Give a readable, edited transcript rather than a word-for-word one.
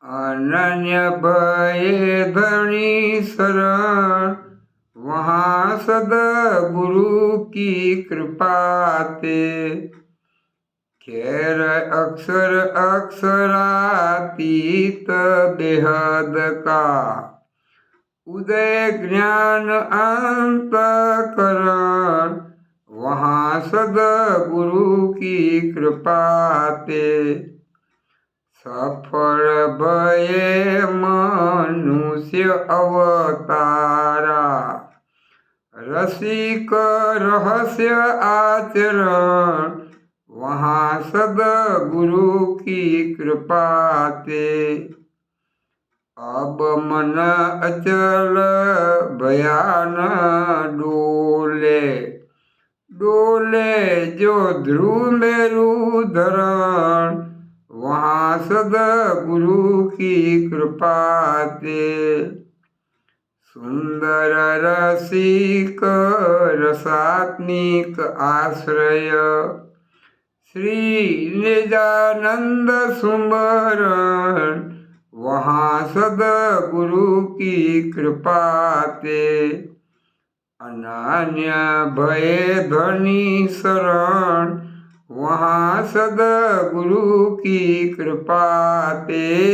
अनन्य भये धनी शरण, वहाँ सदगुरु की कृपा ते। खेर अक्षर अक्षरातीत बेहद का, उदय ज्ञान अंतकरण, वहाँ सदगुरु की कृपा ते। सफल भये मनुष्य अवतारा, रसिक रहस्य आचरण, वहाँ सदगुरु की कृपा ते। अब मन अचल भयान डोले, डोले जो ध्रुव मेरु धरण, वहाँ सदगुरु की कृपा ते। सुंदर रसिक रसात्मिक आश्रय, श्री निजानंद सुमरण, वहाँ सदगुरु की कृपा ते। अनन्य भये धनी शरण, वहाँ सदगुरु की कृपा ते।